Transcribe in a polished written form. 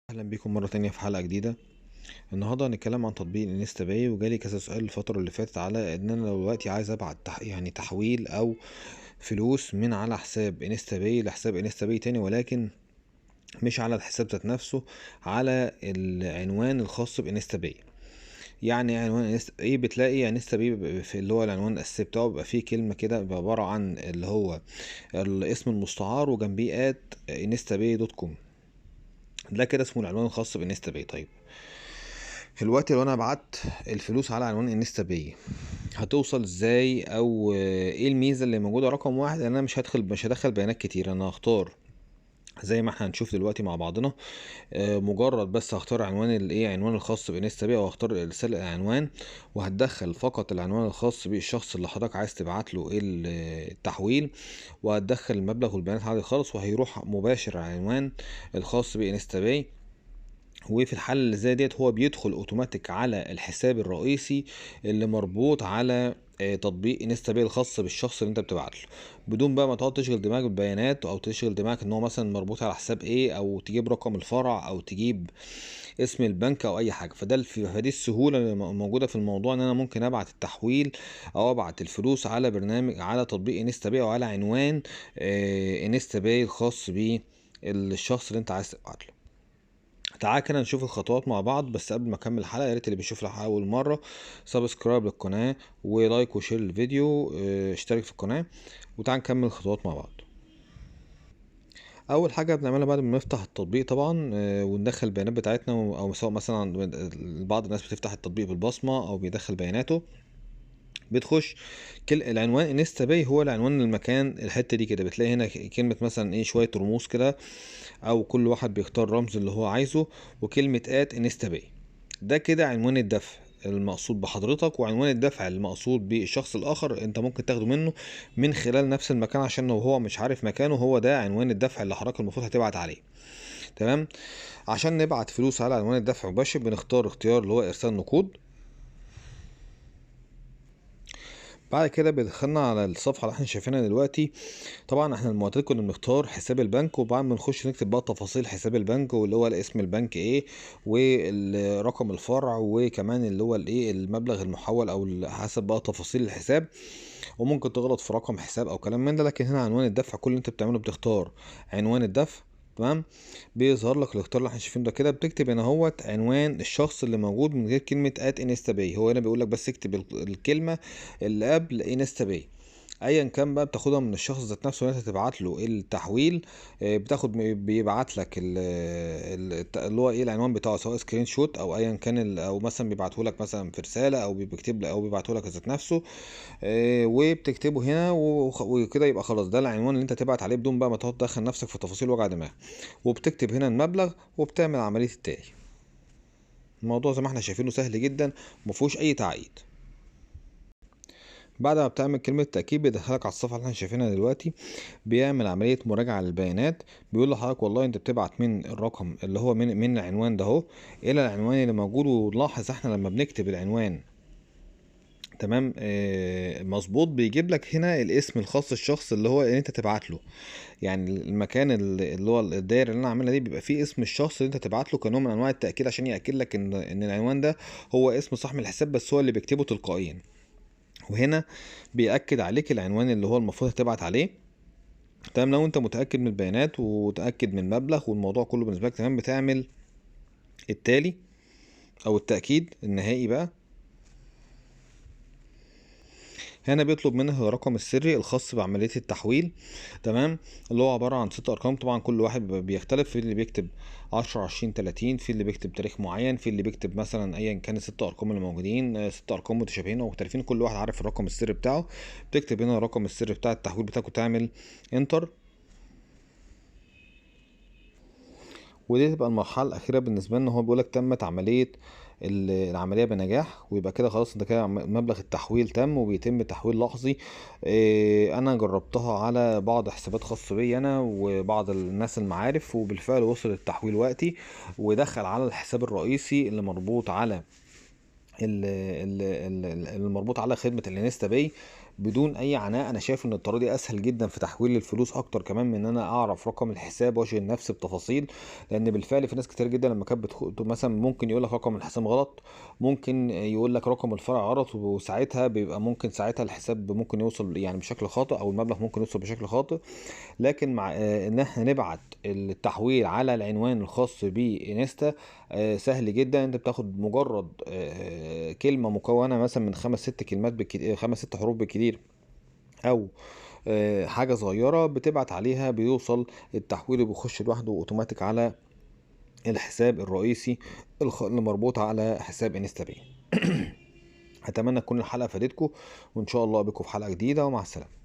اهلا بيكم مره تانية في حلقه جديده. النهارده هنتكلم عن تطبيق الانستا باي، وجالي كذا سؤال الفتره اللي فاتت على ان انا لو دلوقتي عايز ابعت تحويل او فلوس من على حساب انستا باي لحساب انستا باي تاني، ولكن مش على الحساب ذات نفسه، على العنوان الخاص بانستا باي. يعني عنوان انستا باي، بتلاقي انستا باي في اللي هو العنوان الاساسي بتاعه بيبقى فيه كلمه كده، بيبقى عباره عن اللي هو الاسم المستعار وجنبيه انستا باي دوت كوم. ده كده اسمه العنوان الخاص بانستا باي. طيب دلوقتي لو انا بعت الفلوس على عنوان انستا باي، هتوصل ازاي؟ او ايه الميزه اللي موجوده؟ رقم واحد، انا مش هدخل بيانات كتير، انا هختار زي ما احنا هنشوف دلوقتي مع بعضنا. مجرد بس هختار عنوان عنوان الخاص بانستا باي، او هختار ارسال العنوان، وهتدخل فقط العنوان الخاص بالشخص اللي حضرتك عايز تبعت له التحويل، وهتدخل المبلغ والبيانات عادي خالص، وهيروح مباشر على العنوان الخاص بانستا باي. وفي الحالة اللي زي ديت هو بيدخل اوتوماتيك على الحساب الرئيسي اللي مربوط على تطبيق انستا باي الخاص بالشخص اللي انت بتبعت له، بدون بقى ما تقعد تشغل دماغك بالبيانات، او تشغل دماغك ان هو مثلا مربوط على حساب ايه، او تجيب رقم الفرع، او تجيب اسم البنك او اي حاجه. فدي السهوله اللي موجوده في الموضوع، ان انا ممكن ابعت التحويل او ابعت الفلوس على برنامج، على تطبيق انستا باي، او على عنوان انستا باي الخاص بالشخص اللي انت عايز تبعت له. تعال كده نشوف الخطوات مع بعض. بس قبل ما اكمل الحلقه، يا ريت اللي بيشوف الحلقه اول مره سبسكرايب للقناه، ولايك وشير الفيديو، اشترك في القناه، وتعال نكمل الخطوات مع بعض. اول حاجه بنعملها بعد ما نفتح التطبيق طبعا، وندخل البيانات بتاعتنا، او سواء مثلا بعض الناس بتفتح التطبيق بالبصمه او بيدخل بياناته، بتخش العنوان انستا باي هو العنوان المكان. الحته دي كده بتلاقي هنا كلمه مثلا شويه رموز كده، او كل واحد بيختار رمز اللي هو عايزه، وكلمه انستا باي. ده كده عنوان الدفع المقصود بحضرتك، وعنوان الدفع المقصود بالشخص الاخر انت ممكن تاخده منه من خلال نفس المكان، عشان لو هو مش عارف مكانه، هو ده عنوان الدفع اللي حضرتك المفروض هتبعت عليه. تمام. عشان نبعت فلوس على عنوان الدفع مباشر، بنختار اختيار اللي هو ارسال نقود. بعد كده بيدخلنا على الصفحه اللي احنا شايفينها دلوقتي. طبعا احنا المعتاد كنا بنختار حساب البنك، وبعد ما نخش نكتب بقى تفاصيل حساب البنك، واللي هو اسم البنك ايه، ورقم الفرع، وكمان اللي هو المبلغ المحول، او حسب بقى تفاصيل الحساب. وممكن تغلط في رقم حساب او كلام من ده، لكن هنا عنوان الدفع كل اللي انت بتعمله بتختار عنوان الدفع. تمام. بيظهر لك الاختيار اللي احنا شايفينه ده كده، بتكتب هنا هوت عنوان الشخص اللي موجود من غير كلمه انستا باي. هو هنا بيقول لك بس اكتب الكلمه اللي قبل انستا باي، ايا كان بقى، بتاخدها من الشخص ذات نفسه اللي انت تبعت له التحويل. بتاخد بيبعت لك اللي هو العنوان بتاعه، سواء سكرين شوت او ايا كان، او مثلا بيبعته لك مثلا في رساله، او بيكتب لك، او بيبعته لك ذات نفسه. وبتكتبه هنا وكده يبقى خلاص ده العنوان اللي انت تبعت عليه، بدون بقى ما تقعد تدخل نفسك في تفاصيل وجع دماغ. وبتكتب هنا المبلغ، وبتعمل عمليه التالي. الموضوع زي ما احنا شايفينه سهل جدا، مفهوش اي تعقيد. بعد ما بتعمل كلمة تأكيد، بيدخلك على الصفحة اللي احنا شايفينها دلوقتي، بيعمل عملية مراجعة للبيانات. بيقول لحضرتك والله انت بتبعت من الرقم اللي هو من العنوان ده اهو الى العنوان اللي موجود. ونلاحظ احنا لما بنكتب العنوان تمام مظبوط، بيجيب لك هنا الاسم الخاص الشخص اللي هو اللي انت تبعت له. يعني المكان اللي هو الدايره اللي انا عاملها دي، بيبقى فيه اسم الشخص اللي انت تبعت له كنوع من انواع التاكيد، عشان ياكد لك ان العنوان ده هو اسم صاحب الحساب، بس هو اللي بيكتبه تلقائيا. وهنا بيأكد عليك العنوان اللي هو المفروض تبعت عليه. تمام. لو انت متأكد من البيانات وتأكد من المبلغ والموضوع كله بالنسبة لك تمام، بتعمل التالي او التأكيد النهائي بقى. هنا بيطلب منه الرقم السري الخاص بعملية التحويل. تمام. اللي هو عبارة عن 6 أرقام. طبعا كل واحد بيختلف، في اللي بيكتب 10 20 30، في اللي بيكتب تاريخ معين، في اللي بيكتب مثلا أيا كان ال6 أرقام اللي موجودين، 6 أرقام متشابهين أو مختلفين، كل واحد عارف الرقم السري بتاعه. بتكتب هنا الرقم السري بتاع التحويل بتاعك، وتعمل انتر. ودي تبقى المرحلة الأخيرة بالنسبة لنا. هو بيقولك تمت عملية العملية بنجاح، ويبقى كده خلاص انت كده مبلغ التحويل تم، وبيتم تحويل لحظي. انا جربتها على بعض حسابات خاصة بي انا وبعض الناس المعارف، وبالفعل وصل التحويل وقتي، ودخل على الحساب الرئيسي اللي مربوط على المربوط على خدمة الانستا باي بدون اي عناء. انا شايف ان الطريقه دي اسهل جدا في تحويل الفلوس اكتر كمان من ان انا اعرف رقم الحساب واشغل نفسي بتفاصيل. لان بالفعل في ناس كتير جدا لما كانت مثلا ممكن يقول لك رقم الحساب غلط، ممكن يقول لك رقم الفرع غلط، وساعتها بيبقى ممكن ساعتها الحساب ممكن يوصل يعني بشكل خاطئ، او المبلغ ممكن يوصل بشكل خاطئ. لكن مع ان احنا نبعت التحويل على العنوان الخاص بانستا، سهل جدا. انت بتاخد مجرد كلمة مكونة مثلا من 5 6 كلمات بالكتير، 5 6 حروف بالكتير، او حاجة صغيرة بتبعت عليها، بيوصل التحويل وبيخش لوحده اوتوماتيك على الحساب الرئيسي اللي مربوط على حساب انستا باي. اتمنى تكون الحلقة فادتكم، وان شاء الله بكم في حلقة جديدة، ومع السلامة.